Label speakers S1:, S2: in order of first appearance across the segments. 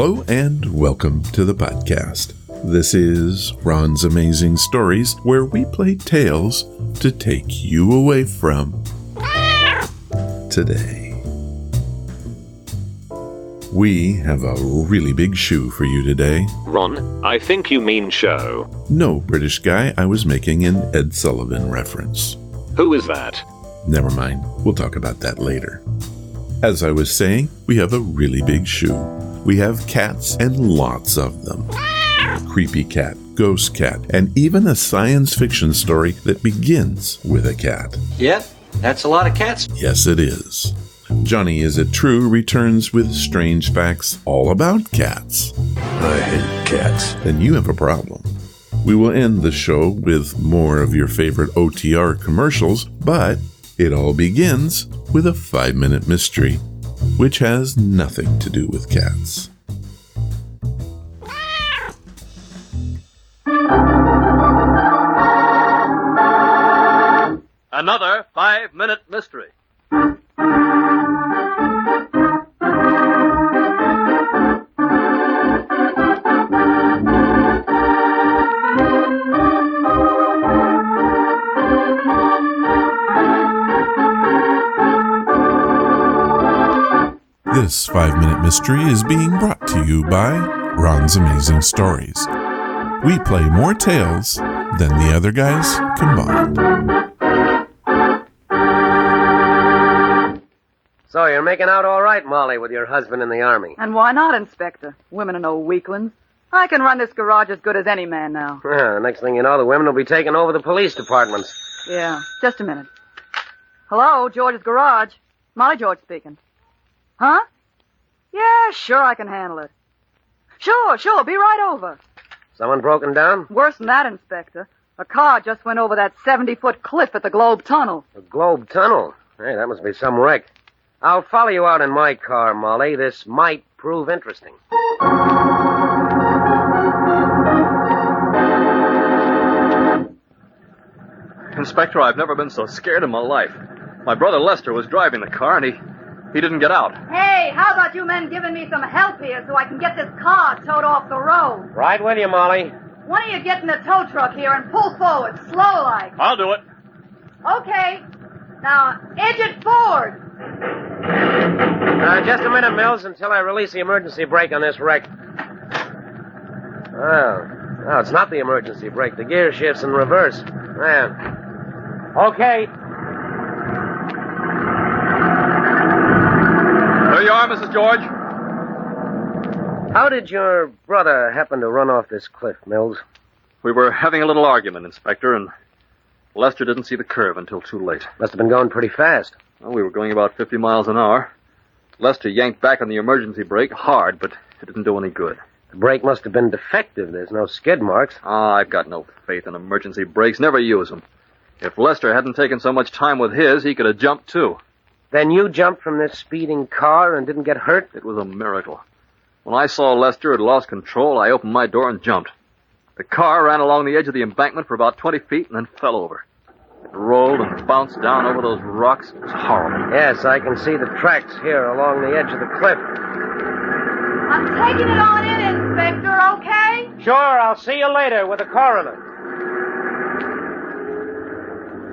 S1: Hello and welcome to the podcast. This is Ron's Amazing Stories, where we play tales to take you away from today. We have a really big shoe for you today.
S2: Ron, I think you mean show.
S1: No, British guy, I was making an Ed Sullivan reference.
S2: Who is that?
S1: Never mind, we'll talk about that later. As I was saying, we have a really big shoe. We have cats and lots of them. Creepy cat, ghost cat, and even a science fiction story that begins with a cat.
S3: Yep, that's a lot of cats.
S1: Yes, it is. Johnny Is It True returns with strange facts all about cats.
S4: I hate cats.
S1: Then you have a problem. We will end the show with more of your favorite OTR commercials, but it all begins with a 5-minute mystery, which has nothing to do with cats.
S5: Another 5-minute mystery.
S1: This 5-minute mystery is being brought to you by Ron's Amazing Stories. We play more tales than the other guys combined.
S6: So you're making out all right, Molly, with your husband in the Army.
S7: And why not, Inspector? Women are no weaklings. I can run this garage as good as any man now.
S6: The next thing you know, the women will be taking over the police departments.
S7: Yeah, just a minute. Hello, George's garage. Molly George speaking. Huh? Yeah, sure, I can handle it. Sure, be right over.
S6: Someone broken down?
S7: Worse than that, Inspector. A car just went over that 70-foot cliff at the Globe Tunnel.
S6: The Globe Tunnel? Hey, that must be some wreck. I'll follow you out in my car, Molly. This might prove interesting.
S5: Inspector, I've never been so scared in my life. My brother Lester was driving the car, and he didn't get out.
S7: Hey, how about you men giving me some help here so I can get this car towed off the road?
S6: Right with you, Molly.
S7: One of you get in the tow truck here and pull forward, slow-like.
S5: I'll do it.
S7: Okay. Now, edge it forward.
S6: Just a minute, Mills, until I release the emergency brake on this wreck. Oh, no, it's not the emergency brake. The gear shifts in reverse. Okay.
S5: There you are, Mrs. George.
S6: How did your brother happen to run off this cliff, Mills?
S5: We were having a little argument, Inspector, and Lester didn't see the curve until too late.
S6: Must have been going pretty fast.
S5: Well, we were going about 50 miles an hour. Lester yanked back on the emergency brake hard, but it didn't do any good.
S6: The brake must have been defective. There's no skid marks.
S5: I've got no faith in emergency brakes. Never use them. If Lester hadn't taken so much time with his, he could have jumped too.
S6: Then you jumped from this speeding car and didn't get hurt?
S5: It was a miracle. When I saw Lester had lost control, I opened my door and jumped. The car ran along the edge of the embankment for about 20 feet and then fell over. It rolled and bounced down over those rocks. It was horrible.
S6: Yes, I can see the tracks here along the edge of the cliff.
S7: I'm taking it on in, Inspector, okay?
S6: Sure, I'll see you later with the coroner.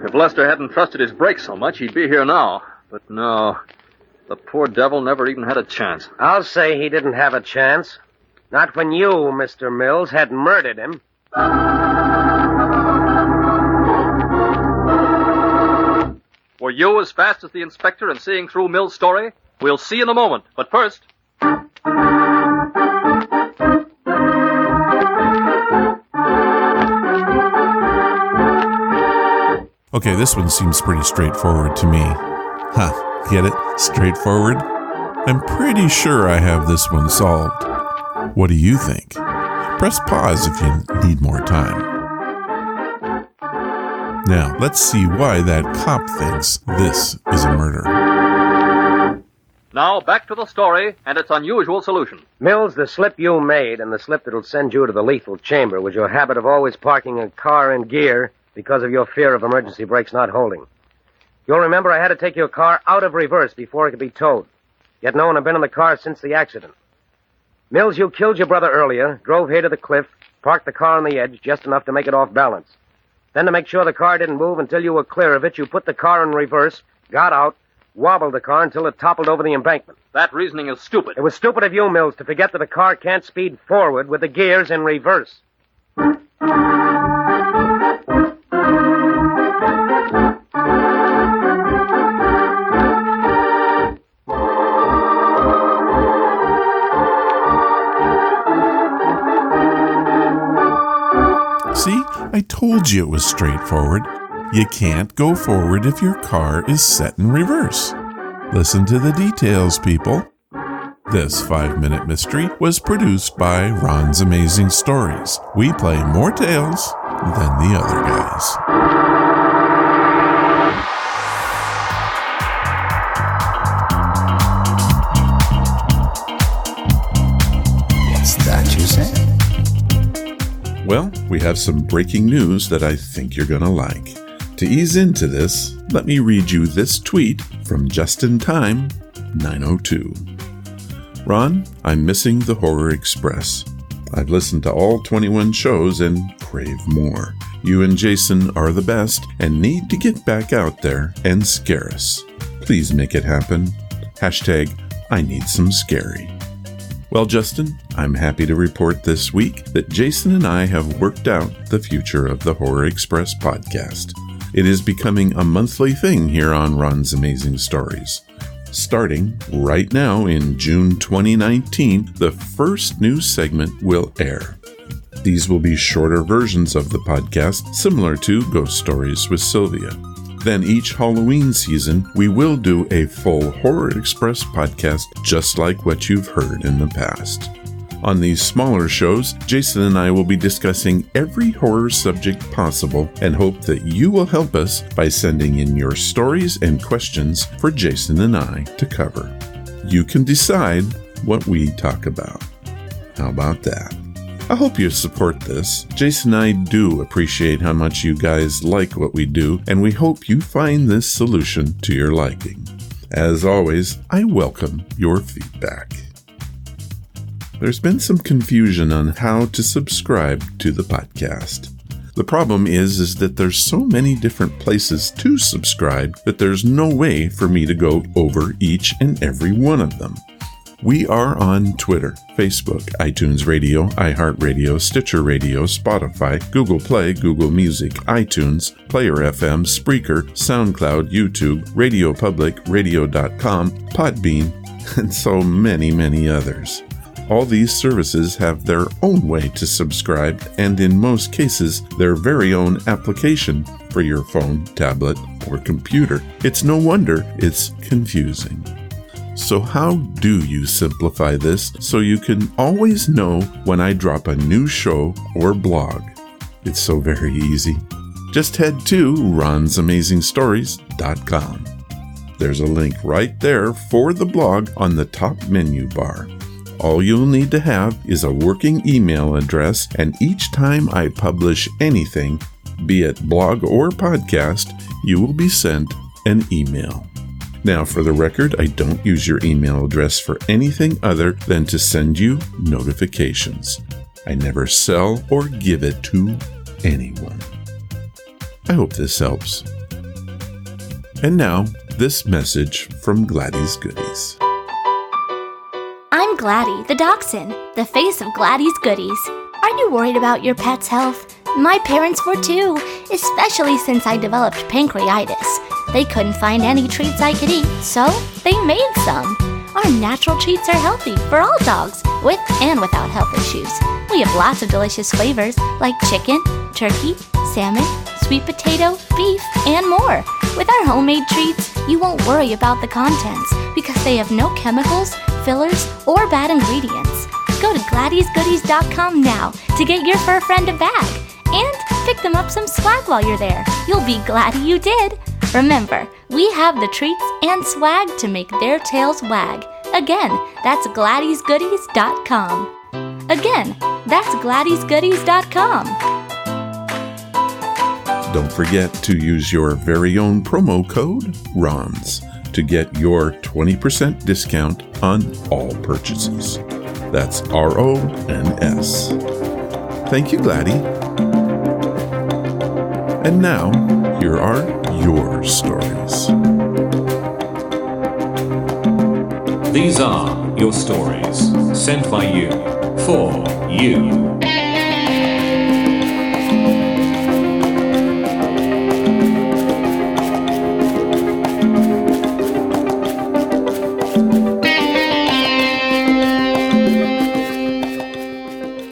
S5: If Lester hadn't trusted his brakes so much, he'd be here now. But no, the poor devil never even had a chance.
S6: I'll say he didn't have a chance. Not when you, Mr. Mills, had murdered him.
S5: Were you as fast as the inspector in seeing through Mill's story? We'll see in a moment. But first...
S1: Okay, this one seems pretty straightforward to me. Huh, get it? Straightforward? I'm pretty sure I have this one solved. What do you think? Press pause if you need more time. Now, let's see why that cop thinks this is a murder.
S5: Now, back to the story and its unusual solution.
S6: Mills, the slip you made and the slip that'll send you to the lethal chamber was your habit of always parking a car in gear because of your fear of emergency brakes not holding. You'll remember I had to take your car out of reverse before it could be towed. Yet no one had been in the car since the accident. Mills, you killed your brother earlier, drove here to the cliff, parked the car on the edge just enough to make it off balance. Then to make sure the car didn't move until you were clear of it, you put the car in reverse, got out, wobbled the car until it toppled over the embankment.
S5: That reasoning is stupid.
S6: It was stupid of you, Mills, to forget that a car can't speed forward with the gears in reverse.
S1: See, I told you it was straightforward. You can't go forward if your car is set in reverse. Listen to the details, people. This 5-minute mystery was produced by Ron's Amazing Stories. We play more tales than the other guys.
S4: What's that you said?
S1: Well, we have some breaking news that I think you're going to like. To ease into this, let me read you this tweet from Just in Time 902. Ron, I'm missing the Horror Express. I've listened to all 21 shows and crave more. You and Jason are the best and need to get back out there and scare us. Please make it happen. Hashtag, I need some scary. Well, Justin, I'm happy to report this week that Jason and I have worked out the future of the Horror Express podcast. It is becoming a monthly thing here on Ron's Amazing Stories. Starting right now in June 2019, the first new segment will air. These will be shorter versions of the podcast, similar to Ghost Stories with Sylvia. Then each Halloween season, we will do a full Horror Express podcast just like what you've heard in the past. On these smaller shows, Jason and I will be discussing every horror subject possible and hope that you will help us by sending in your stories and questions for Jason and I to cover. You can decide what we talk about. How about that? I hope you support this. Jason and I do appreciate how much you guys like what we do, and we hope you find this solution to your liking. As always, I welcome your feedback. There's been some confusion on how to subscribe to the podcast. The problem is that there's so many different places to subscribe that there's no way for me to go over each and every one of them. We are on Twitter, Facebook, iTunes Radio, iHeartRadio, Stitcher Radio, Spotify, Google Play, Google Music, iTunes, Player FM, Spreaker, SoundCloud, YouTube, Radio Public, Radio.com, Podbean, and so many, many others. All these services have their own way to subscribe and in most cases their very own application for your phone, tablet, or computer. It's no wonder it's confusing. So how do you simplify this so you can always know when I drop a new show or blog? It's so very easy. Just head to ronsamazingstories.com. There's a link right there for the blog on the top menu bar. All you'll need to have is a working email address, and each time I publish anything, be it blog or podcast, you will be sent an email. Now, for the record, I don't use your email address for anything other than to send you notifications. I never sell or give it to anyone. I hope this helps. And now, this message from Gladys Goodies.
S8: I'm Gladdy, the dachshund, the face of Gladdy's Goodies. Are you worried about your pet's health? My parents were too, especially since I developed pancreatitis. They couldn't find any treats I could eat, so they made some. Our natural treats are healthy for all dogs, with and without health issues. We have lots of delicious flavors like chicken, turkey, salmon, sweet potato, beef, and more. With our homemade treats, you won't worry about the contents because they have no chemicals, fillers, or bad ingredients. Go to GladysGoodies.com now to get your fur friend a bag and pick them up some swag while you're there. You'll be glad you did. Remember, we have the treats and swag to make their tails wag. Again, that's GladysGoodies.com. Again, that's GladysGoodies.com.
S1: Don't forget to use your very own promo code RONS to get your 20% discount on all purchases. That's RONS. Thank you, Gladdy. And now, here are your stories.
S9: These are your stories, sent by you, for you.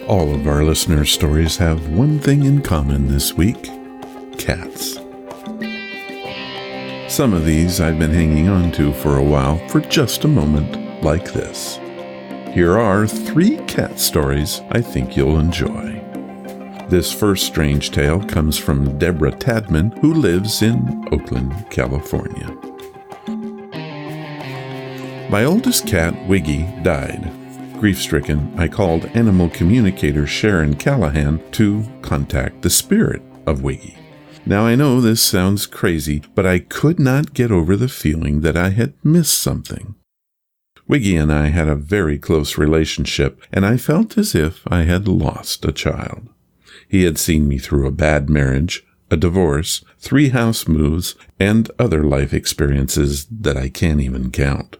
S1: All of our listeners' stories have one thing in common this week: cats. Some of these I've been hanging on to for a while for just a moment like this. Here are 3 cat stories I think you'll enjoy. This first strange tale comes from Deborah Tadman, who lives in Oakland, California. My oldest cat, Wiggy, died. Grief-stricken, I called animal communicator Sharon Callahan to contact the spirit of Wiggy. Now I know this sounds crazy, but I could not get over the feeling that I had missed something. Wiggy and I had a very close relationship, and I felt as if I had lost a child. He had seen me through a bad marriage, a divorce, 3 house moves, and other life experiences that I can't even count.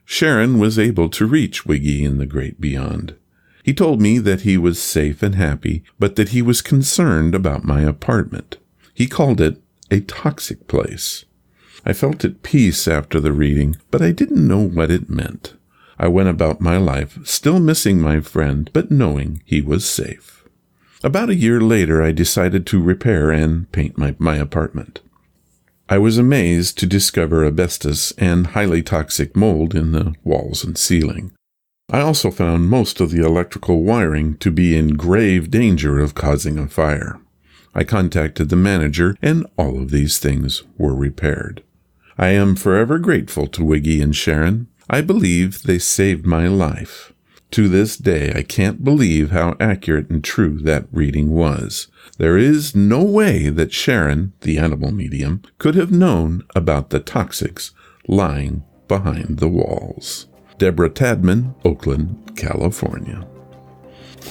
S1: Sharon was able to reach Wiggy in the great beyond. He told me that he was safe and happy, but that he was concerned about my apartment. He called it a toxic place. I felt at peace after the reading, but I didn't know what it meant. I went about my life, still missing my friend, but knowing he was safe. About a year later, I decided to repair and paint my apartment. I was amazed to discover asbestos and highly toxic mold in the walls and ceiling. I also found most of the electrical wiring to be in grave danger of causing a fire. I contacted the manager, and all of these things were repaired. I am forever grateful to Wiggy and Sharon. I believe they saved my life. To this day, I can't believe how accurate and true that reading was. There is no way that Sharon, the animal medium, could have known about the toxics lying behind the walls. Deborah Tadman, Oakland, California.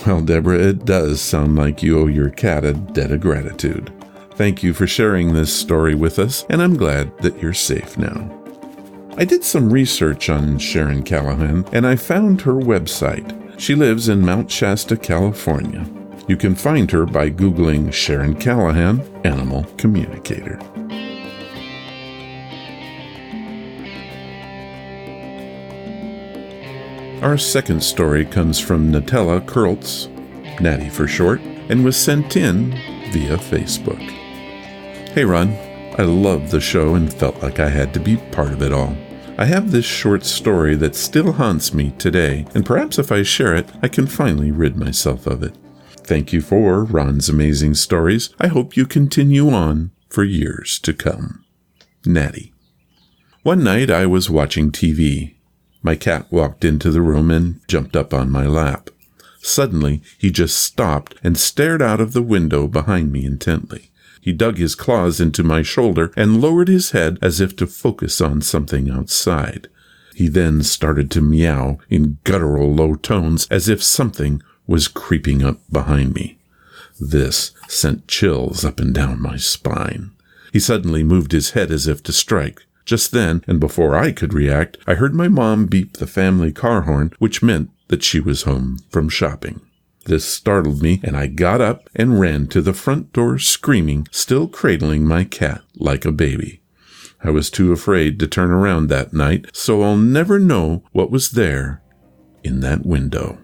S1: Well, Deborah, it does sound like you owe your cat a debt of gratitude. Thank you for sharing this story with us, and I'm glad that you're safe now. I did some research on Sharon Callahan, and I found her website. She lives in Mount Shasta, California. You can find her by Googling Sharon Callahan, Animal Communicator. Our second story comes from Nutella Kurtz, Natty for short, and was sent in via Facebook. Hey Ron, I love the show and felt like I had to be part of it all. I have this short story that still haunts me today, and perhaps if I share it, I can finally rid myself of it. Thank you for Ron's amazing stories. I hope you continue on for years to come. Natty. One night I was watching TV. My cat walked into the room and jumped up on my lap. Suddenly, he just stopped and stared out of the window behind me intently. He dug his claws into my shoulder and lowered his head as if to focus on something outside. He then started to meow in guttural low tones as if something was creeping up behind me. This sent chills up and down my spine. He suddenly moved his head as if to strike. Just then, and before I could react, I heard my mom beep the family car horn, which meant that she was home from shopping. This startled me, and I got up and ran to the front door screaming, still cradling my cat like a baby. I was too afraid to turn around that night, so I'll never know what was there in that window.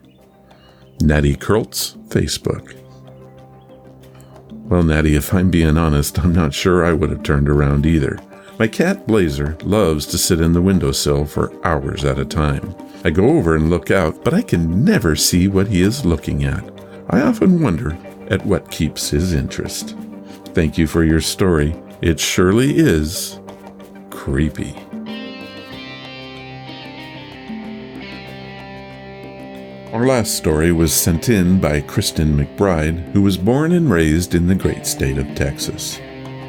S1: Natty Kurtz, Facebook. Well, Natty, if I'm being honest, I'm not sure I would have turned around either. My cat Blazer loves to sit in the windowsill for hours at a time. I go over and look out, but I can never see what he is looking at. I often wonder at what keeps his interest. Thank you for your story. It surely is creepy. Our last story was sent in by Kristen McBride, who was born and raised in the great state of Texas.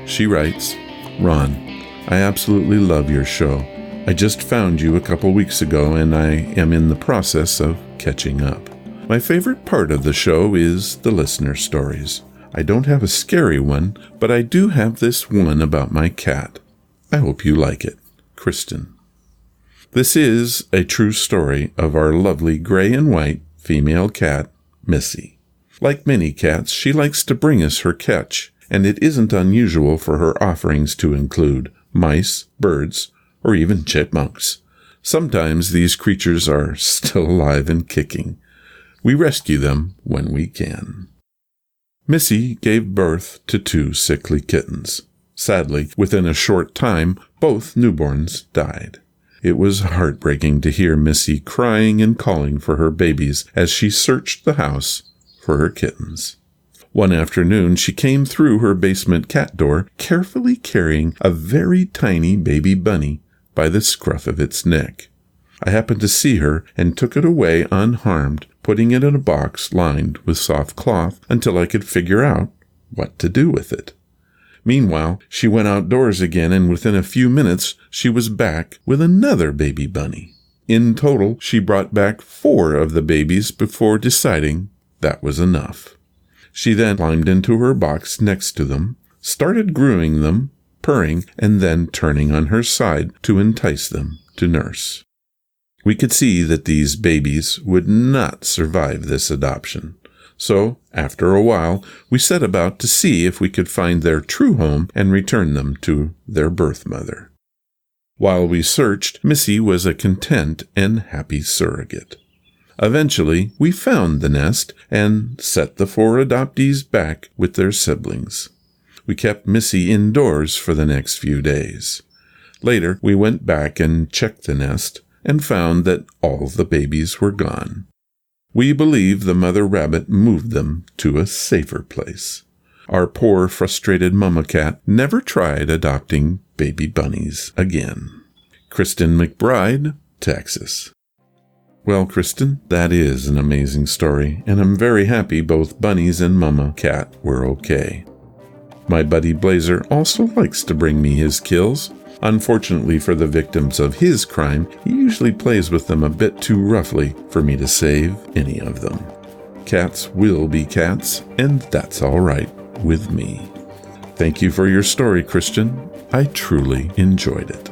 S1: She writes, Ron, I absolutely love your show. I just found you a couple weeks ago, and I am in the process of catching up. My favorite part of the show is the listener stories. I don't have a scary one, but I do have this one about my cat. I hope you like it. Kristen. This is a true story of our lovely gray and white female cat, Missy. Like many cats, she likes to bring us her catch, and it isn't unusual for her offerings to include mice, birds, or even chipmunks. Sometimes these creatures are still alive and kicking. We rescue them when we can. Missy gave birth to 2 sickly kittens. Sadly, within a short time, both newborns died. It was heartbreaking to hear Missy crying and calling for her babies as she searched the house for her kittens. One afternoon, she came through her basement cat door, carefully carrying a very tiny baby bunny by the scruff of its neck. I happened to see her and took it away unharmed, putting it in a box lined with soft cloth until I could figure out what to do with it. Meanwhile, she went outdoors again, and within a few minutes, she was back with another baby bunny. In total, she brought back 4 of the babies before deciding that was enough. She then climbed into her box next to them, started grooming them, purring, and then turning on her side to entice them to nurse. We could see that these babies would not survive this adoption. So, after a while, we set about to see if we could find their true home and return them to their birth mother. While we searched, Missy was a content and happy surrogate. Eventually, we found the nest and set the 4 adoptees back with their siblings. We kept Missy indoors for the next few days. Later, we went back and checked the nest and found that all the babies were gone. We believe the mother rabbit moved them to a safer place. Our poor, frustrated mama cat never tried adopting baby bunnies again. Kristen McBride, Texas. Well, Kristen, that is an amazing story, and I'm very happy both bunnies and mama cat were okay. My buddy Blazer also likes to bring me his kills. Unfortunately for the victims of his crime, he usually plays with them a bit too roughly for me to save any of them. Cats will be cats, and that's all right with me. Thank you for your story, Christian. I truly enjoyed it.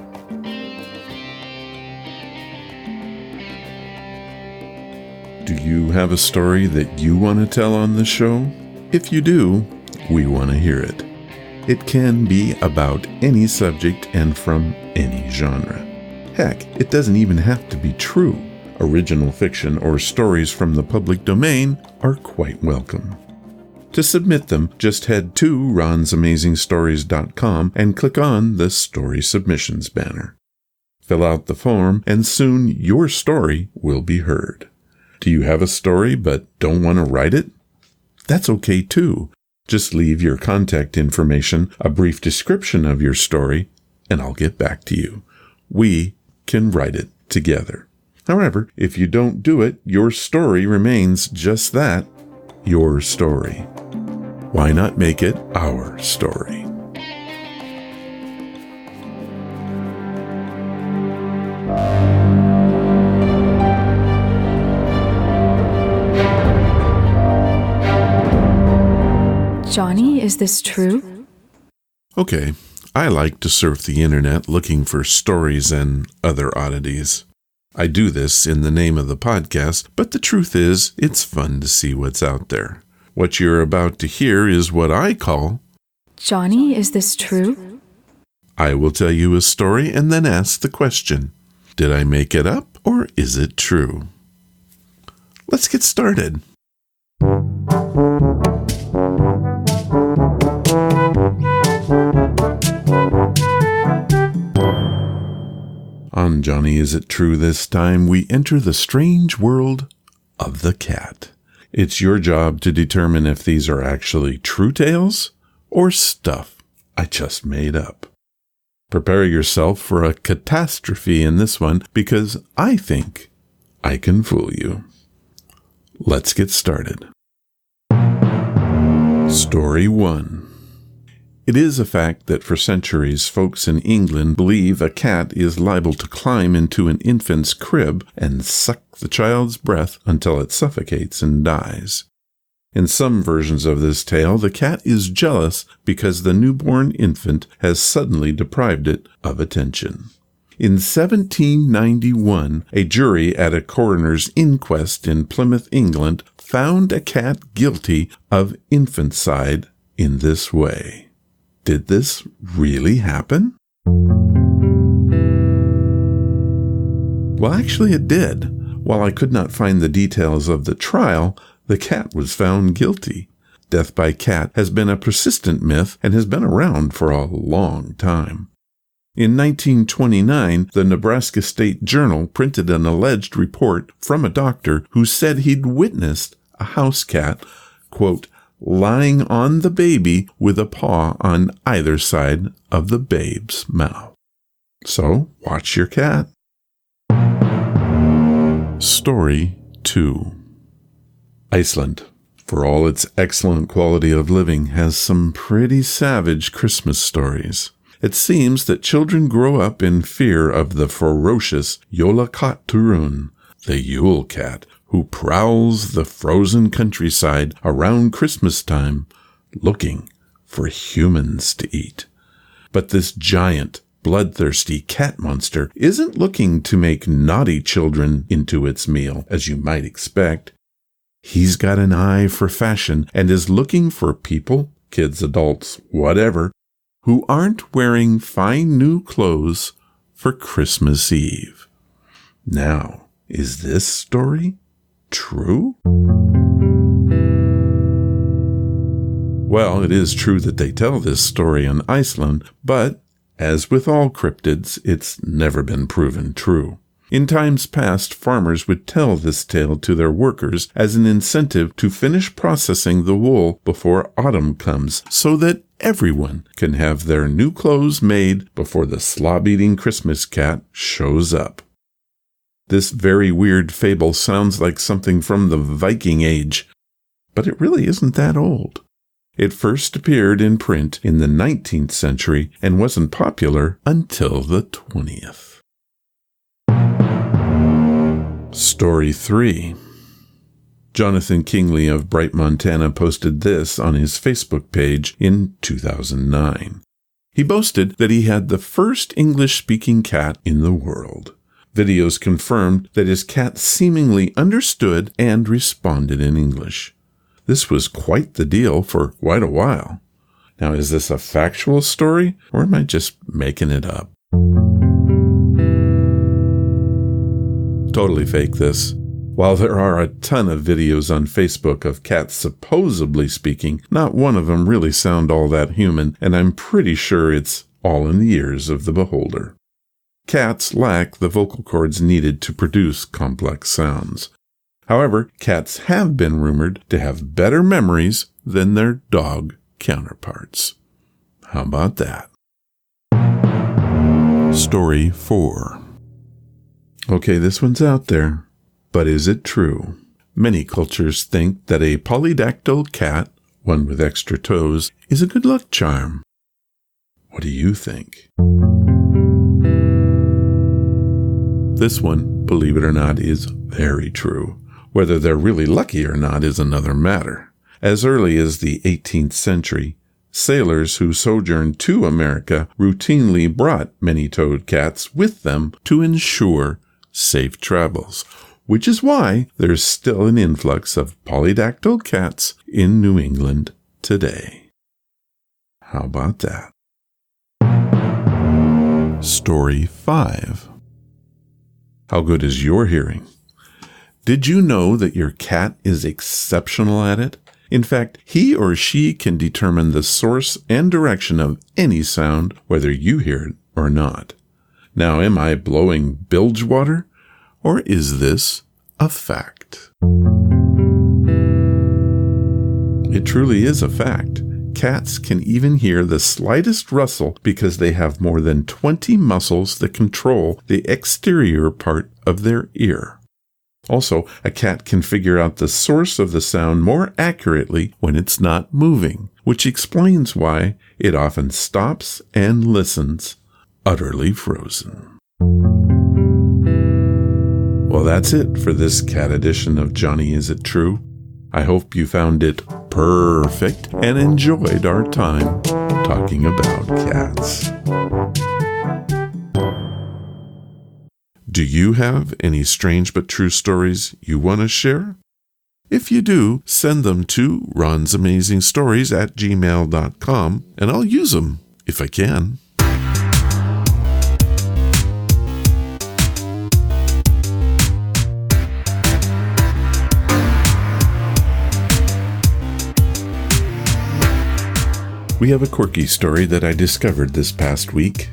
S1: Do you have a story that you want to tell on the show? If you do, we want to hear it. It can be about any subject and from any genre. Heck, it doesn't even have to be true. Original fiction or stories from the public domain are quite welcome. To submit them, just head to ronsamazingstories.com and click on the Story Submissions banner. Fill out the form, and soon your story will be heard. Do you have a story but don't want to write it? That's okay too. Just leave your contact information, a brief description of your story, and I'll get back to you. We can write it together. However, if you don't do it, your story remains just that, your story. Why not make it our story?
S10: Johnny, is this true?
S1: Okay, I like to surf the internet looking for stories and other oddities. I do this in the name of the podcast, but the truth is, it's fun to see what's out there. What you're about to hear is what I call...
S10: Johnny, is this true?
S1: I will tell you a story and then ask the question, did I make it up or is it true? Let's get started. On Johnny Is It True this time, we enter the strange world of the cat. It's your job to determine if these are actually true tales or stuff I just made up. Prepare yourself for a catastrophe in this one because I think I can fool you. Let's get started. Story 1. It is a fact that for centuries, folks in England believe a cat is liable to climb into an infant's crib and suck the child's breath until it suffocates and dies. In some versions of this tale, the cat is jealous because the newborn infant has suddenly deprived it of attention. In 1791, a jury at a coroner's inquest in Plymouth, England, found a cat guilty of infanticide in this way. Did this really happen? Well, actually it did. While I could not find the details of the trial, the cat was found guilty. Death by cat has been a persistent myth and has been around for a long time. In 1929, the Nebraska State Journal printed an alleged report from a doctor who said he'd witnessed a house cat, quote, lying on the baby with a paw on either side of the babe's mouth. So, watch your cat. Story 2. Iceland, for all its excellent quality of living, has some pretty savage Christmas stories. It seems that children grow up in fear of the ferocious Jólakötturinn, the Yule cat, who prowls the frozen countryside around Christmas time, looking for humans to eat. But this giant, bloodthirsty cat monster isn't looking to make naughty children into its meal, as you might expect. He's got an eye for fashion and is looking for people, kids, adults, whatever, who aren't wearing fine new clothes for Christmas Eve. Now, is this story true? Well, it is true that they tell this story in Iceland, but as with all cryptids, it's never been proven true. In times past, farmers would tell this tale to their workers as an incentive to finish processing the wool before autumn comes, so that everyone can have their new clothes made before the slob-eating Christmas cat shows up. This very weird fable sounds like something from the Viking Age, but it really isn't that old. It first appeared in print in the 19th century and wasn't popular until the 20th. Story 3. Jonathan Kingley of Bright, Montana posted this on his Facebook page in 2009. He boasted that he had the first English-speaking cat in the world. Videos confirmed that his cat seemingly understood and responded in English. This was quite the deal for quite a while. Now, is this a factual story, or am I just making it up? Totally fake this. While there are a ton of videos on Facebook of cats supposedly speaking, not one of them really sound all that human, and I'm pretty sure it's all in the ears of the beholder. Cats lack the vocal cords needed to produce complex sounds. However, cats have been rumored to have better memories than their dog counterparts. How about that? Story 4. Okay, this one's out there, but is it true? Many cultures think that a polydactyl cat, one with extra toes, is a good luck charm. What do you think? This one, believe it or not, is very true. Whether they're really lucky or not is another matter. As early as the 18th century, sailors who sojourned to America routinely brought many-toed cats with them to ensure safe travels, which is why there's still an influx of polydactyl cats in New England today. How about that? Story 5. How good is your hearing? Did you know that your cat is exceptional at it? In fact, he or she can determine the source and direction of any sound, whether you hear it or not. Now, am I blowing bilge water, or is this a fact? It truly is a fact. Cats can even hear the slightest rustle because they have more than 20 muscles that control the exterior part of their ear. Also, a cat can figure out the source of the sound more accurately when it's not moving, which explains why it often stops and listens, utterly frozen. Well, that's it for this cat edition of Johnny Is It True? I hope you found it perfect and enjoyed our time talking about cats. Do you have any strange but true stories you want to share? If you do, send them to ronsamazingstories@gmail.com, and I'll use them if I can. We have a quirky story that I discovered this past week.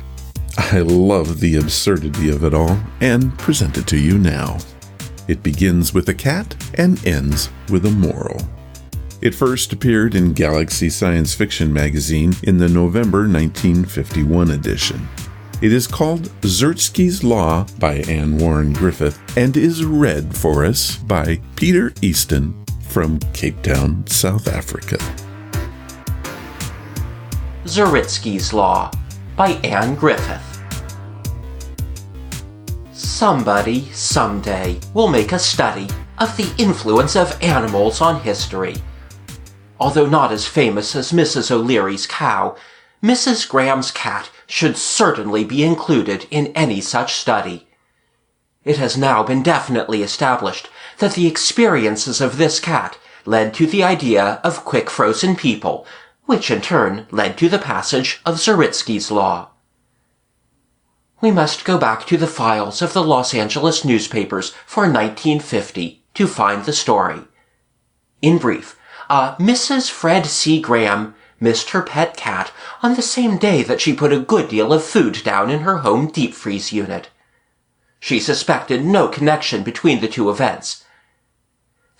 S1: I love the absurdity of it all and present it to you now. It begins with a cat and ends with a moral. It first appeared in Galaxy Science Fiction magazine in the November 1951 edition. It is called Zeritsky's Law by Ann Warren Griffith and is read for us by Peter Eastman from Cape Town, South Africa.
S11: Zeritsky's Law by Ann Griffith. Somebody, someday, will make a study of the influence of animals on history. Although not as famous as Mrs. O'Leary's cow, Mrs. Graham's cat should certainly be included in any such study. It has now been definitely established that the experiences of this cat led to the idea of quick frozen people, which in turn led to the passage of Zeritsky's Law. We must go back to the files of the Los Angeles newspapers for 1950 to find the story. In brief, Mrs. Fred C. Graham missed her pet cat on the same day that she put a good deal of food down in her home deep freeze unit. She suspected no connection between the two events.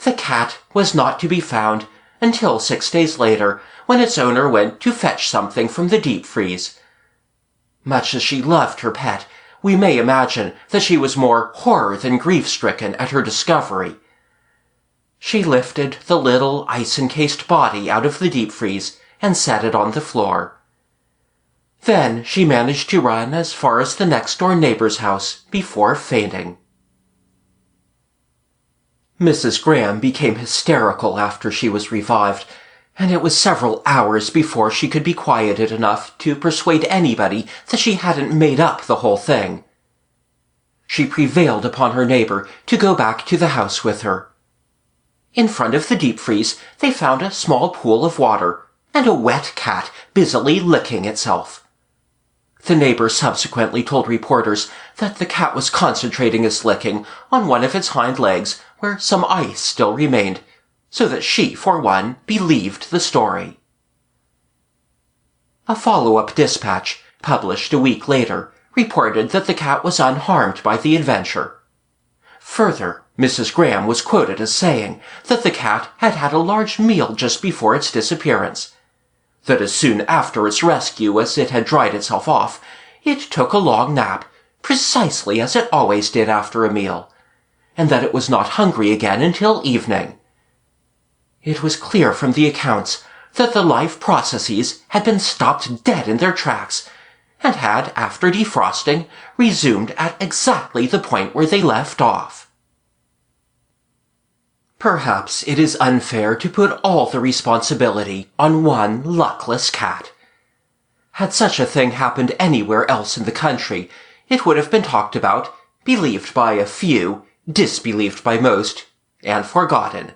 S11: The cat was not to be found until 6 days later, when its owner went to fetch something from the deep freeze. Much as she loved her pet, we may imagine that she was more horror than grief-stricken at her discovery. She lifted the little ice-encased body out of the deep freeze and set it on the floor. Then she managed to run as far as the next-door neighbor's house before fainting. Mrs. Graham became hysterical after she was revived, and it was several hours before she could be quieted enough to persuade anybody that she hadn't made up the whole thing. She prevailed upon her neighbor to go back to the house with her. In front of the deep freeze, they found a small pool of water and a wet cat busily licking itself. The neighbor subsequently told reporters that the cat was concentrating its licking on one of its hind legs where some ice still remained, so that she, for one, believed the story. A follow-up dispatch, published a week later, reported that the cat was unharmed by the adventure. Further, Mrs. Graham was quoted as saying that the cat had had a large meal just before its disappearance, that as soon after its rescue as it had dried itself off, it took a long nap, precisely as it always did after a meal, and that it was not hungry again until evening. It was clear from the accounts that the life processes had been stopped dead in their tracks, and had, after defrosting, resumed at exactly the point where they left off. Perhaps it is unfair to put all the responsibility on one luckless cat. Had such a thing happened anywhere else in the country, it would have been talked about, believed by a few, disbelieved by most, and forgotten.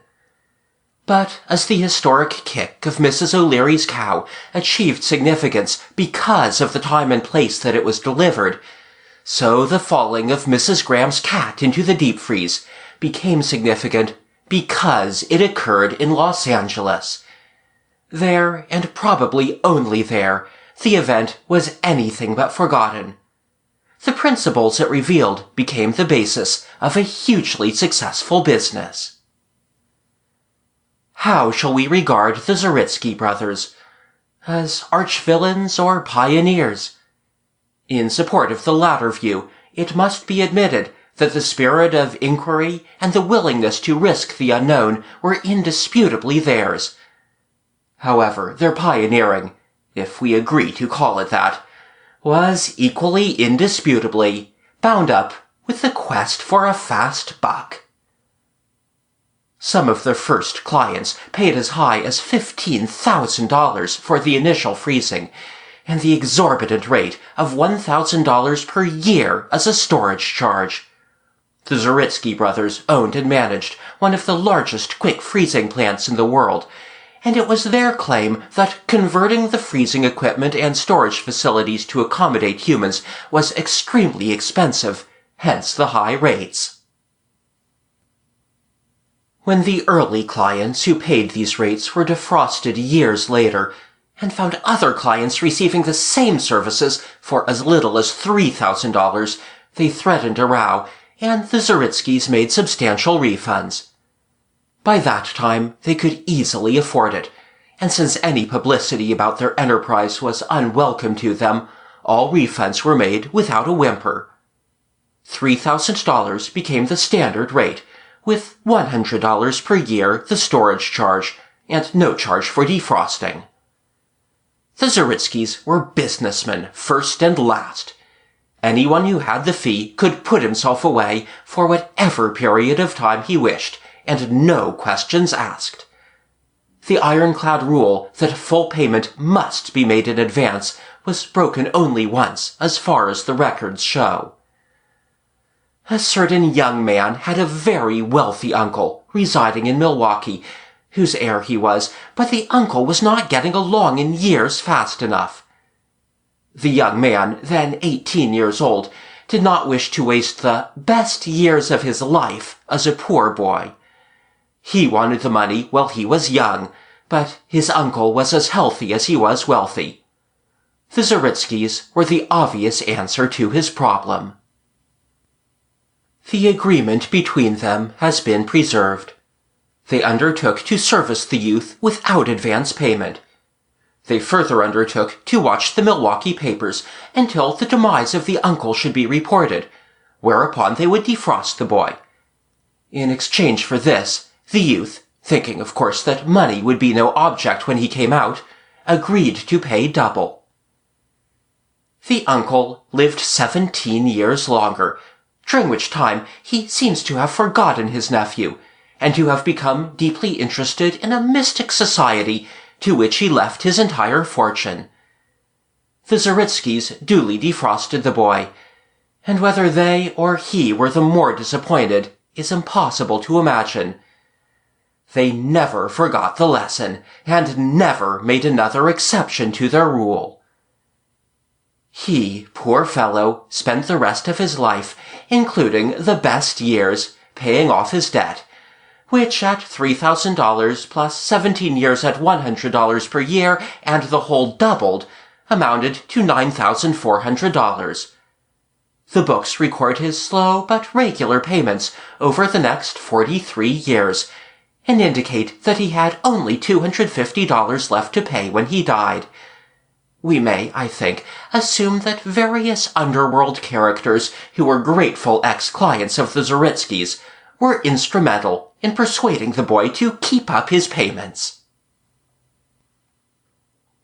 S11: But as the historic kick of Mrs. O'Leary's cow achieved significance because of the time and place that it was delivered, so the falling of Mrs. Graham's cat into the deep freeze became significant because it occurred in Los Angeles. There, and probably only there, the event was anything but forgotten. The principles it revealed became the basis of a hugely successful business. How shall we regard the Zeritsky brothers? As arch-villains or pioneers? In support of the latter view, it must be admitted that the spirit of inquiry and the willingness to risk the unknown were indisputably theirs. However, their pioneering, if we agree to call it that, was equally indisputably bound up with the quest for a fast buck. Some of their first clients paid as high as $15,000 for the initial freezing, and the exorbitant rate of $1,000 per year as a storage charge. The Zeritsky brothers owned and managed one of the largest quick freezing plants in the world, and it was their claim that converting the freezing equipment and storage facilities to accommodate humans was extremely expensive, hence the high rates. When the early clients who paid these rates were defrosted years later, and found other clients receiving the same services for as little as $3,000, they threatened a row, and the Zeritskys made substantial refunds. By that time, they could easily afford it, and since any publicity about their enterprise was unwelcome to them, all refunds were made without a whimper. $3,000 became the standard rate, with $100 per year the storage charge, and no charge for defrosting. The Zeritskys were businessmen first and last. Anyone who had the fee could put himself away for whatever period of time he wished, and no questions asked. The ironclad rule that full payment must be made in advance was broken only once, as far as the records show. A certain young man had a very wealthy uncle residing in Milwaukee, whose heir he was, but the uncle was not getting along in years fast enough. The young man, then 18 years old, did not wish to waste the best years of his life as a poor boy. He wanted the money while he was young, but his uncle was as healthy as he was wealthy. The Zeritskys were the obvious answer to his problem. The agreement between them has been preserved. They undertook to service the youth without advance payment. They further undertook to watch the Milwaukee papers until the demise of the uncle should be reported, whereupon they would defrost the boy. In exchange for this, the youth, thinking of course that money would be no object when he came out, agreed to pay double. The uncle lived 17 years longer, during which time he seems to have forgotten his nephew, and to have become deeply interested in a mystic society to which he left his entire fortune. The Zeritskys duly defrosted the boy, and whether they or he were the more disappointed is impossible to imagine. They never forgot the lesson, and never made another exception to their rule. He, poor fellow, spent the rest of his life, including the best years, paying off his debt, which at $3,000 plus 17 years at $100 per year and the whole doubled, amounted to $9,400. The books record his slow but regular payments over the next 43 years, and indicate that he had only $250 left to pay when he died. We may, I think, assume that various underworld characters who were grateful ex-clients of the Zeritskys were instrumental in persuading the boy to keep up his payments.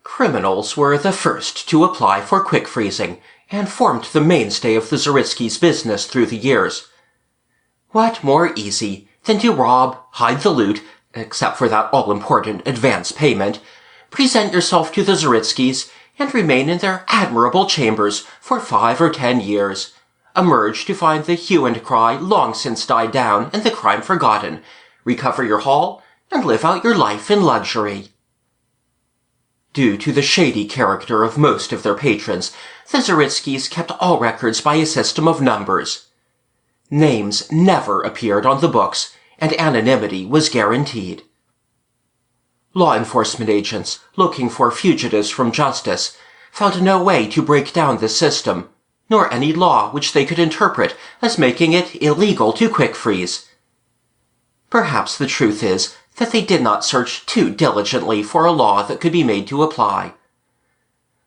S11: Criminals were the first to apply for quick freezing, and formed the mainstay of the Zeritsky's business through the years. What more easy than to rob, hide the loot, except for that all-important advance payment, present yourself to the Zeritsky's, and remain in their admirable chambers for 5 or 10 years, emerge to find the hue and cry long since died down and the crime forgotten, recover your haul, and live out your life in luxury. Due to the shady character of most of their patrons, the Zeritsky's kept all records by a system of numbers. Names never appeared on the books, and anonymity was guaranteed. Law enforcement agents, looking for fugitives from justice, found no way to break down this system, nor any law which they could interpret as making it illegal to quick freeze. Perhaps the truth is that they did not search too diligently for a law that could be made to apply.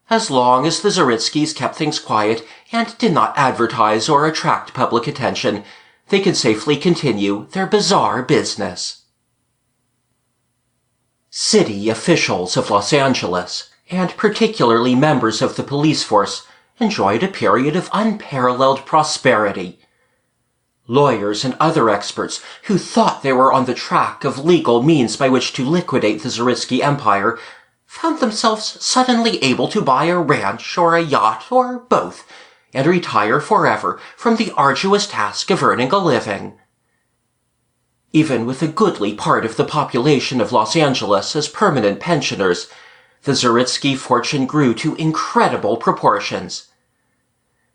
S11: As long as the Zeritsky's kept things quiet and did not advertise or attract public attention, they could safely continue their bizarre business. City officials of Los Angeles, and particularly members of the police force, enjoyed a period of unparalleled prosperity. Lawyers and other experts who thought they were on the track of legal means by which to liquidate the Zeritsky empire found themselves suddenly able to buy a ranch or a yacht or both and retire forever from the arduous task of earning a living. Even with a goodly part of the population of Los Angeles as permanent pensioners, the Zeritsky fortune grew to incredible proportions.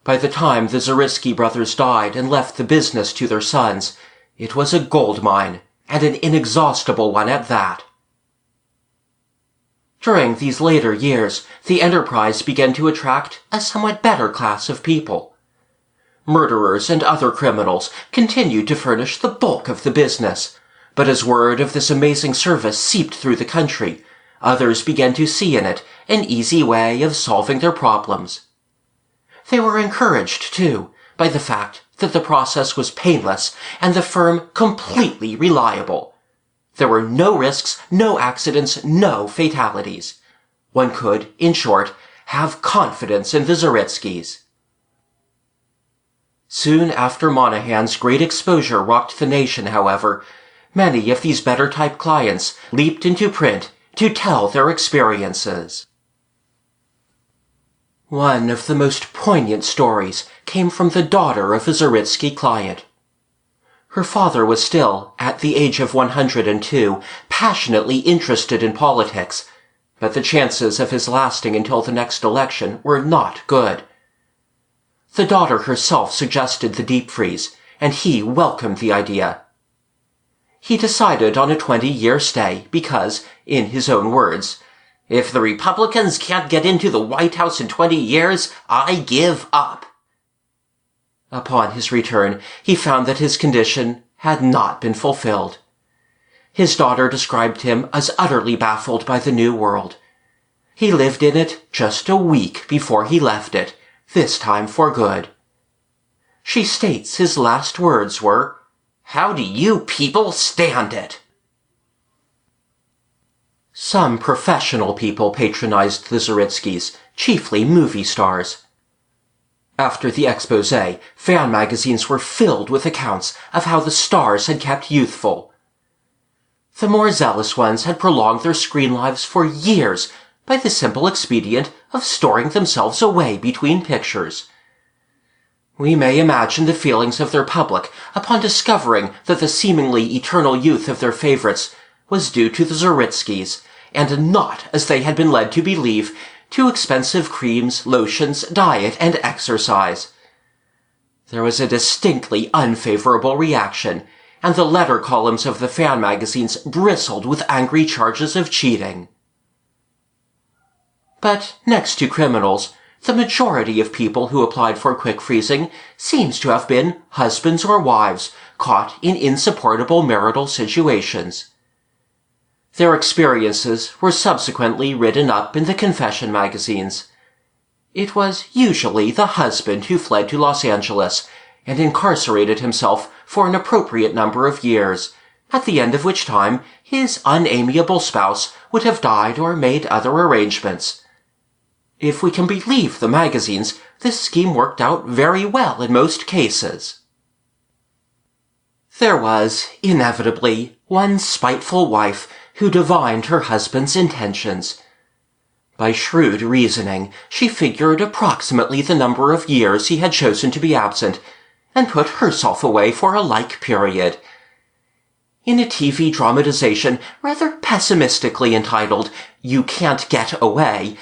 S11: By the time the Zeritsky brothers died and left the business to their sons, it was a gold mine, and an inexhaustible one at that. During these later years, the enterprise began to attract a somewhat better class of people. Murderers and other criminals continued to furnish the bulk of the business, but as word of this amazing service seeped through the country, others began to see in it an easy way of solving their problems. They were encouraged, too, by the fact that the process was painless and the firm completely reliable. There were no risks, no accidents, no fatalities. One could, in short, have confidence in the Zeritskys. Soon after Monahan's great exposure rocked the nation, however, many of these better-type clients leaped into print to tell their experiences. One of the most poignant stories came from the daughter of a Zeritsky client. Her father was still, at the age of 102, passionately interested in politics, but the chances of his lasting until the next election were not good. The daughter herself suggested the deep freeze, and he welcomed the idea. He decided on a 20-year stay because, in his own words, "If the Republicans can't get into the White House in 20 years, I give up." Upon his return, he found that his condition had not been fulfilled. His daughter described him as utterly baffled by the new world. He lived in it just a week before he left it, this time for good. She states his last words were, "How do you people stand it?" Some professional people patronized the Zeritskys, chiefly movie stars. After the expose, fan magazines were filled with accounts of how the stars had kept youthful. The more zealous ones had prolonged their screen lives for years by the simple expedient of storing themselves away between pictures. We may imagine the feelings of their public upon discovering that the seemingly eternal youth of their favorites was due to the Zeritskys, and not, as they had been led to believe, to expensive creams, lotions, diet, and exercise. There was a distinctly unfavorable reaction, and the letter columns of the fan magazines bristled with angry charges of cheating. But next to criminals, the majority of people who applied for quick freezing seems to have been husbands or wives caught in insupportable marital situations. Their experiences were subsequently written up in the confession magazines. It was usually the husband who fled to Los Angeles and incarcerated himself for an appropriate number of years, at the end of which time his unamiable spouse would have died or made other arrangements. If we can believe the magazines, this scheme worked out very well in most cases. There was, inevitably, one spiteful wife who divined her husband's intentions. By shrewd reasoning, she figured approximately the number of years he had chosen to be absent, and put herself away for a like period. In a TV dramatization rather pessimistically entitled, "You Can't Get Away,"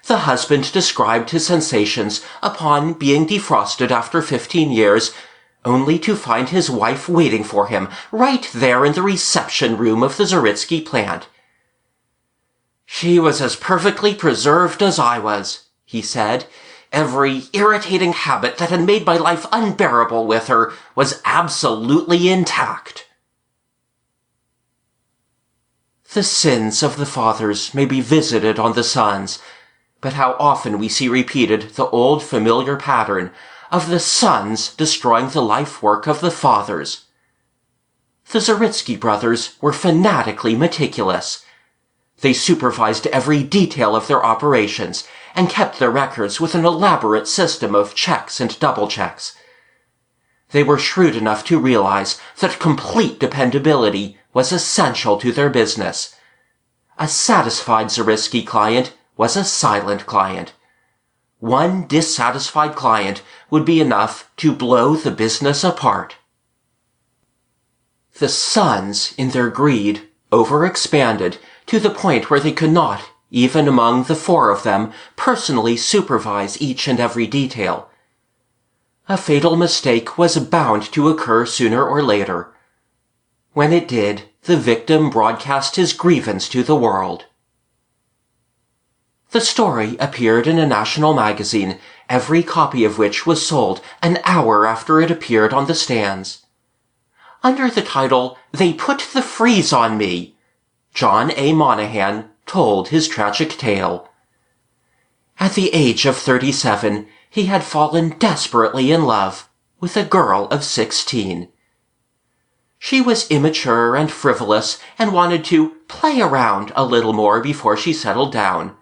S11: the husband described his sensations upon being defrosted after 15 years, only to find his wife waiting for him right there in the reception room of the Zeritsky plant. "She was as perfectly preserved as I was," he said. "Every irritating habit that had made my life unbearable with her was absolutely intact." The sins of the fathers may be visited on the sons, but how often we see repeated the old familiar pattern of the sons destroying the life work of the fathers. The Zeritsky brothers were fanatically meticulous. They supervised every detail of their operations and kept their records with an elaborate system of checks and double checks. They were shrewd enough to realize that complete dependability was essential to their business. A satisfied Zeritsky client was a silent client. One dissatisfied client would be enough to blow the business apart. The sons, in their greed, overexpanded to the point where they could not, even among the four of them, personally supervise each and every detail. A fatal mistake was bound to occur sooner or later. When it did, the victim broadcast his grievance to the world. The story appeared in a national magazine, every copy of which was sold an hour after it appeared on the stands. Under the title, "They Put the Freeze on Me," John A. Monahan told his tragic tale. At the age of 37, he had fallen desperately in love with a girl of 16. She was immature and frivolous and wanted to play around a little more before she settled down.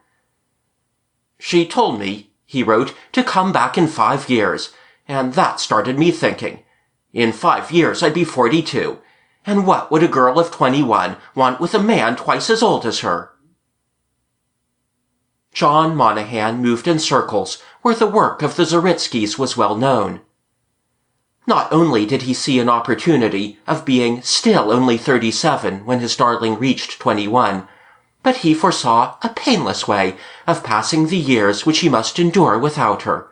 S11: "She told me," he wrote, "to come back in 5 years, and that started me thinking. In 5 years I'd be 42, and what would a girl of 21 want with a man twice as old as her?" John Monahan moved in circles where the work of the Zeritskys was well known. Not only did he see an opportunity of being still only 37 when his darling reached 21, but he foresaw a painless way of passing the years which he must endure without her.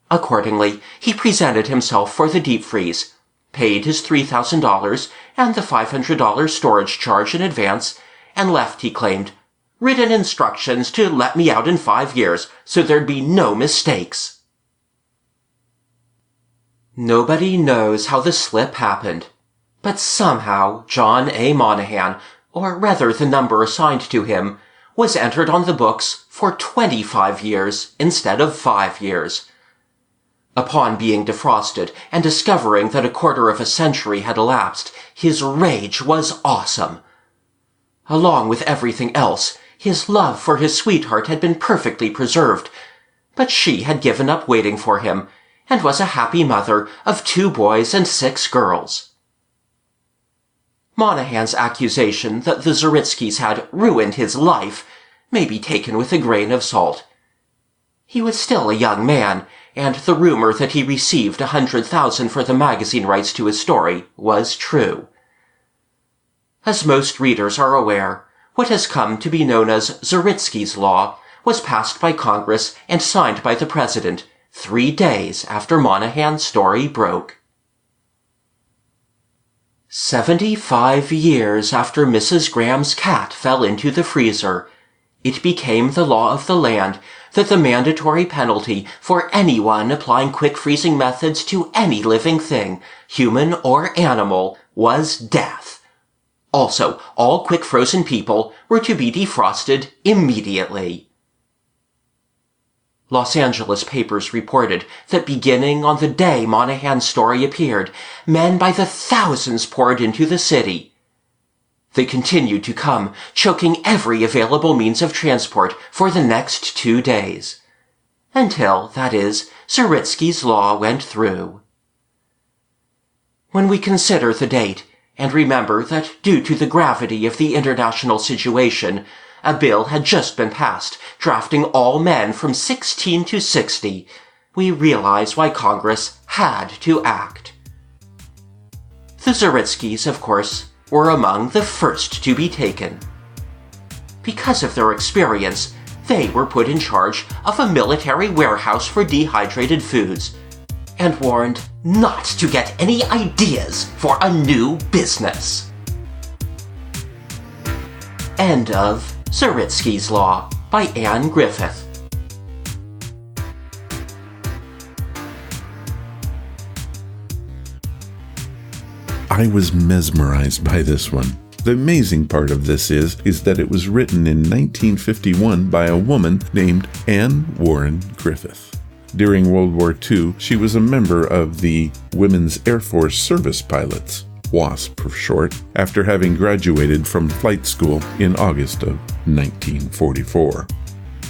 S11: Accordingly, he presented himself for the deep freeze, paid his $3,000 and the $500 storage charge in advance, and left, he claimed, written instructions to let me out in 5 years so there'd be no mistakes. Nobody knows how the slip happened, but somehow John A. Monahan, or rather the number assigned to him, was entered on the books for 25 years instead of 5 years. Upon being defrosted and discovering that a quarter of a century had elapsed, his rage was awesome. Along with everything else, his love for his sweetheart had been perfectly preserved, but she had given up waiting for him and was a happy mother of 2 boys and 6 girls. Monahan's accusation that the Zeritskys had ruined his life may be taken with a grain of salt. He was still a young man, and the rumor that he received $100,000 for the magazine rights to his story was true. As most readers are aware, what has come to be known as Zeritsky's Law was passed by Congress and signed by the President 3 days after Monahan's story broke. 75 years after Mrs. Graham's cat fell into the freezer, it became the law of the land that the mandatory penalty for anyone applying quick freezing methods to any living thing, human or animal, was death. Also, all quick frozen people were to be defrosted immediately. Los Angeles papers reported that beginning on the day Monahan's story appeared, men by the thousands poured into the city. They continued to come, choking every available means of transport for the next 2 days. Until, that is, Zeritsky's Law went through. When we consider the date, and remember that due to the gravity of the international situation, a bill had just been passed, drafting all men from 16 to 60, we realize why Congress had to act. The Zeritskys, of course, were among the first to be taken. Because of their experience, they were put in charge of a military warehouse for dehydrated foods, and warned not to get any ideas for a new business. End of Zeritsky's Law by Ann Griffith.
S1: I was mesmerized by this one. The amazing part of this is that it was written in 1951 by a woman named Ann Warren Griffith. During World War II, she was a member of the Women's Air Force Service Pilots. WASP for short, after having graduated from flight school in August of 1944.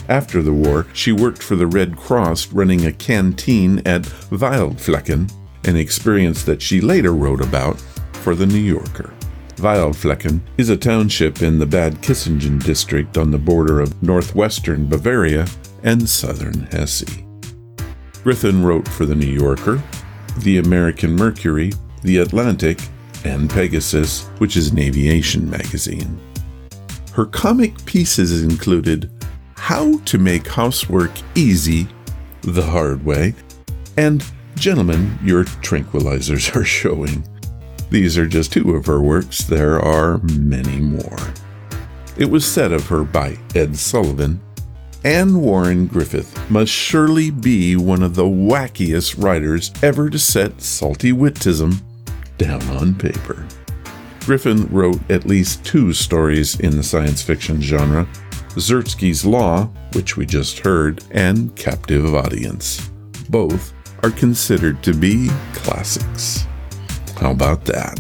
S1: After the war, she worked for the Red Cross running a canteen at Wildflecken, an experience that she later wrote about for The New Yorker. Wildflecken is a township in the Bad Kissingen district on the border of northwestern Bavaria and southern Hesse. Griffin wrote for The New Yorker, The American Mercury, The Atlantic, and Pegasus, which is an aviation magazine. Her comic pieces included How to Make Housework Easy, the Hard Way, and Gentlemen, Your Tranquilizers Are Showing. These are just two of her works. There are many more. It was said of her by Ed Sullivan, Ann Warren Griffith must surely be one of the wackiest writers ever to set salty wittism down on paper. Griffin wrote at least 2 stories in the science fiction genre, Zeritsky's Law, which we just heard, and Captive Audience. Both are considered to be classics. How about that?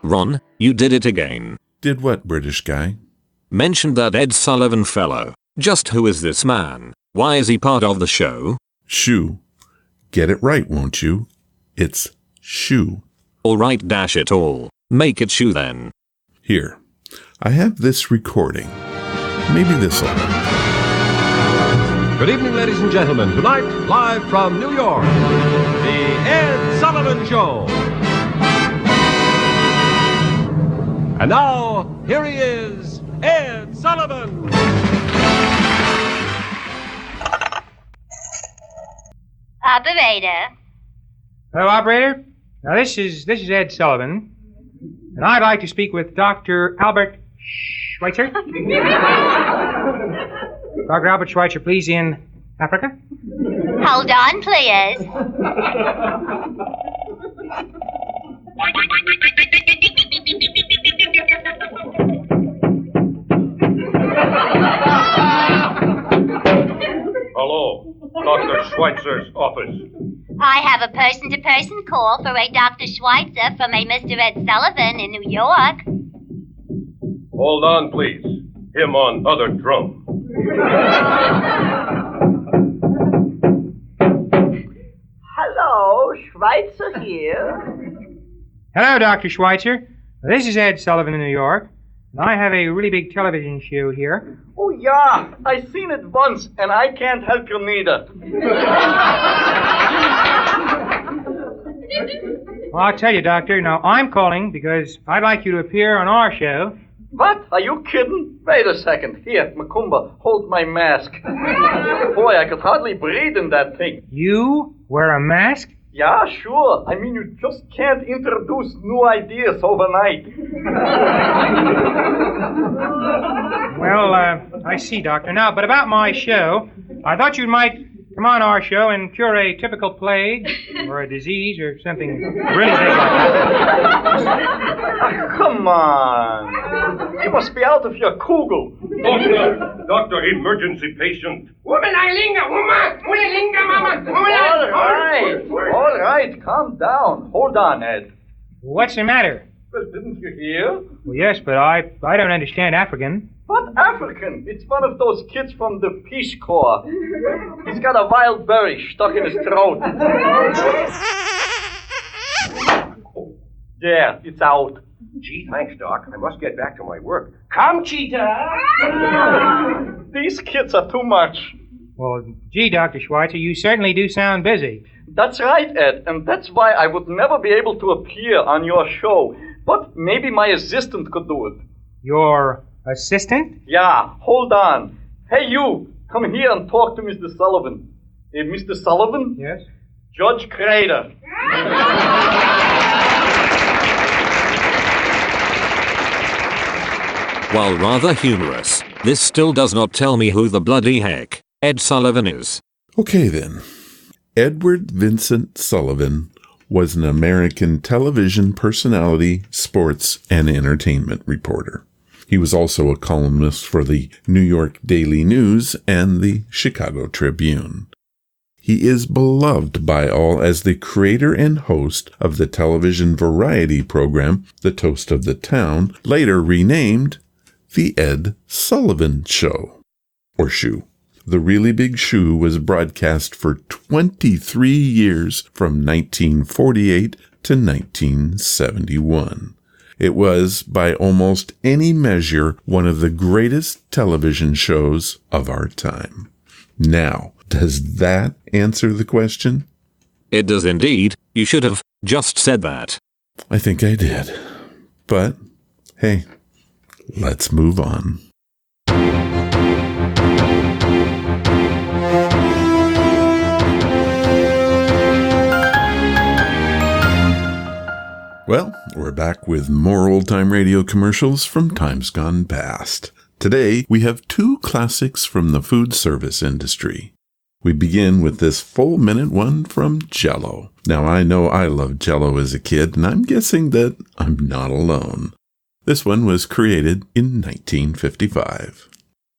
S9: Ron, you did it again.
S1: Did what, British guy?
S9: Mentioned that Ed Sullivan fellow. Just who is this man? Why is he part of the show?
S1: Shoe. Get it right, won't you? It's shoe.
S9: All right, dash it all. Make it shoe then.
S1: Here. I have this recording. Maybe this'll help.
S12: Good evening, ladies and gentlemen. Tonight, live from New York, the Ed Sullivan Show. And now, here he is, Ed Sullivan.
S13: Operator.
S14: Hello, operator. Now, this is Ed Sullivan, and I'd like to speak with Dr. Albert Schweitzer. Dr. Albert Schweitzer, please, in Africa.
S13: Hold on, please.
S15: Hello, Dr. Schweitzer's office.
S13: I have a person-to-person call for a Dr. Schweitzer from a Mr. Ed Sullivan in New York.
S15: Hold on, please. Him on other drum.
S16: Hello, Schweitzer here.
S14: Hello, Dr. Schweitzer. This is Ed Sullivan in New York, and I have a really big television show here.
S16: Oh, yeah, I seen it once, and I can't help you neither.
S14: Well, I'll tell you, Doctor, now I'm calling because I'd like you to appear on our show.
S16: What? Are you kidding? Wait a second. Here, Macumba, hold my mask. Boy, I could hardly breathe in that thing.
S14: You wear a mask?
S16: Yeah, sure. I mean, you just can't introduce new ideas overnight.
S14: Well, I see, Doctor. Now, but about my show, I thought you might come on our show and cure a typical plague or a disease or something really big like that.
S16: Come on. You must be out of your kugel.
S15: Doctor, emergency patient.
S17: Woman, I linger, woman. Woman, linger, mama.
S16: All right, calm down. Hold on, Ed.
S14: What's the matter?
S16: Well, didn't you hear?
S14: Well, yes, but I don't understand African.
S16: What African? It's one of those kids from the Peace Corps. He's got a wild berry stuck in his throat. Yeah, it's out.
S12: Gee, thanks, Doc. I must get back to my work.
S17: Come, Cheetah.
S16: These kids are too much.
S14: Well, gee, Dr. Schweitzer, you certainly do sound busy.
S16: That's right, Ed, and that's why I would never be able to appear on your show. But maybe my assistant could do it.
S14: Your assistant?
S16: Yeah, hold on. Hey, you, come here and talk to Mr. Sullivan. Hey, Mr. Sullivan?
S14: Yes?
S16: Judge Crater.
S9: While rather humorous, this still does not tell me who the bloody heck Ed Sullivan is.
S1: Okay then. Edward Vincent Sullivan was an American television personality, sports, and entertainment reporter. He was also a columnist for the New York Daily News and the Chicago Tribune. He is beloved by all as the creator and host of the television variety program, The Toast of the Town, later renamed The Ed Sullivan Show, or Shoe. The Really Big Shoe was broadcast for 23 years from 1948 to 1971. It was, by almost any measure, one of the greatest television shows of our time. Now, does that answer the question?
S9: It does indeed. You should have just said that.
S1: I think I did. But, hey, let's move on. Well, we're back with more old-time radio commercials from times gone past. Today, we have two classics from the food service industry. We begin with this full-minute one from Jell-O. Now, I know I loved Jell-O as a kid, and I'm guessing that I'm not alone. This one was created in 1955.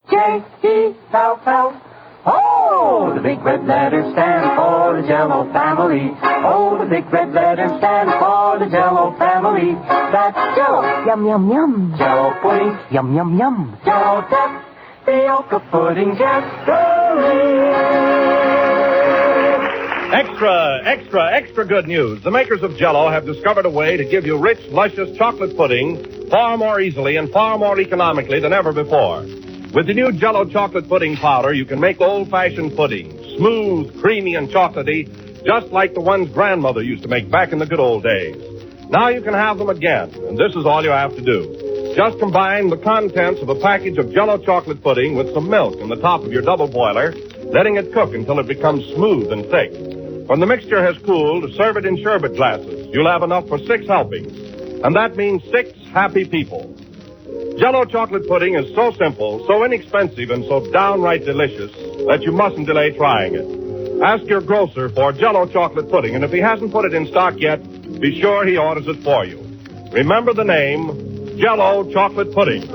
S17: J-E-L-L. Oh, the big red letters stand for the Jell-O family. Oh, the big red letters stand for the Jell-O family. That's Jell-O. Yum, yum, yum. Jell-O pudding. Yum, yum, yum. Jell-O tapioca pudding.
S12: Extra good news. The makers of Jell-O have discovered a way to give you rich, luscious chocolate pudding far more easily and far more economically than ever before. With the new Jell-O chocolate pudding powder, you can make old-fashioned pudding, smooth, creamy, and chocolatey, just like the ones Grandmother used to make back in the good old days. Now you can have them again, and this is all you have to do. Just combine the contents of a package of Jell-O chocolate pudding with some milk in the top of your double boiler, letting it cook until it becomes smooth and thick. When the mixture has cooled, serve it in sherbet glasses. You'll have enough for 6 helpings, and that means 6 happy people. Jell-O chocolate pudding is so simple, so inexpensive, and so downright delicious that you mustn't delay trying it. Ask your grocer for Jell-O chocolate pudding, and if he hasn't put it in stock yet, be sure he orders it for you. Remember the name, Jell-O chocolate pudding.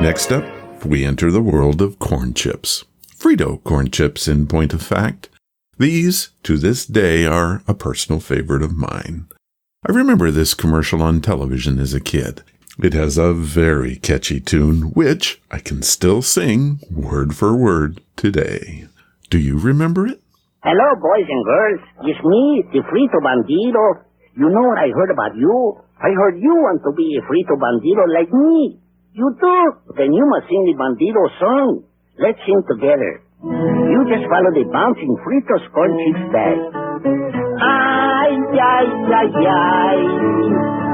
S1: Next up, we enter the world of corn chips. Frito corn chips, in point of fact. These, to this day, are a personal favorite of mine. I remember this commercial on television as a kid. It has a very catchy tune, which I can still sing word for word today. Do you remember it?
S18: Hello, boys and girls. It's me, the Frito Bandito. You know what I heard about you? I heard you want to be a Frito Bandito like me. You do? Then you must sing the Bandito song. Let's sing together. You just follow the bouncing Fritos corn chips bag. Ay, ay, ay, ay.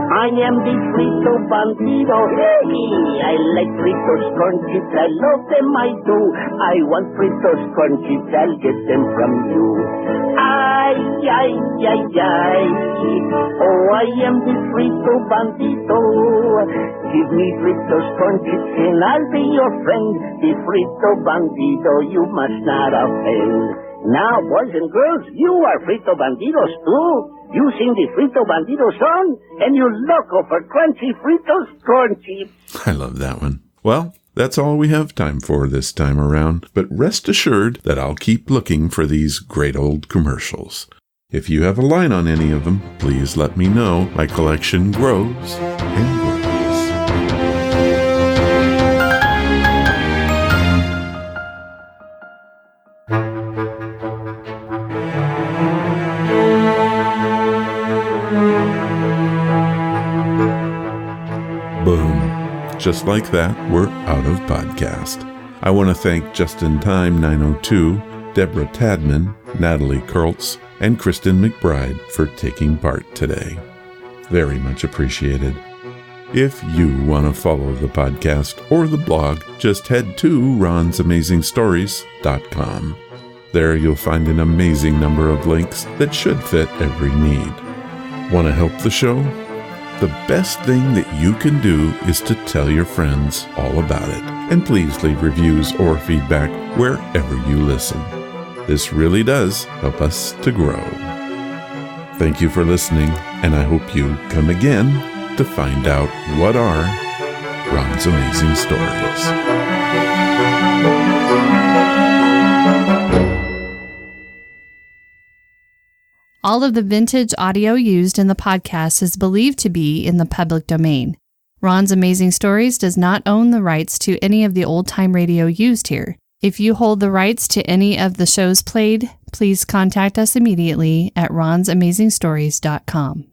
S18: I am the Frito Bandito. Hey, I like Fritos corn chips. I love them, I do. I want Fritos corn chips. I'll get them from you. Ay, ay, ay, ay. Oh, I am the Frito Bandito. Give me Fritos corn chips and I'll be your friend. The Frito Bandito, you must not offend. Now, boys and girls, you are Frito Banditos too. You sing the Frito Bandito song, and you loco for crunchy Fritos corn chips.
S1: I love that one. Well, that's all we have time for this time around, but rest assured that I'll keep looking for these great old commercials. If you have a line on any of them, please let me know. My collection grows and grows. Boom. Just like that, we're out of podcast. I want to thank Just in Time 902, Deborah Tadman, Natalie Kurtz, and Kristen McBride for taking part today. Very much appreciated. If you want to follow the podcast or the blog, just head to ronsamazingstories.com. There you'll find an amazing number of links that should fit every need. Want to help the show? The best thing that you can do is to tell your friends all about it. And please leave reviews or feedback wherever you listen. This really does help us to grow. Thank you for listening, and I hope you come again to find out what are Ron's Amazing Stories.
S19: All of the vintage audio used in the podcast is believed to be in the public domain. Ron's Amazing Stories does not own the rights to any of the old-time radio used here. If you hold the rights to any of the shows played, please contact us immediately at ronsamazingstories.com.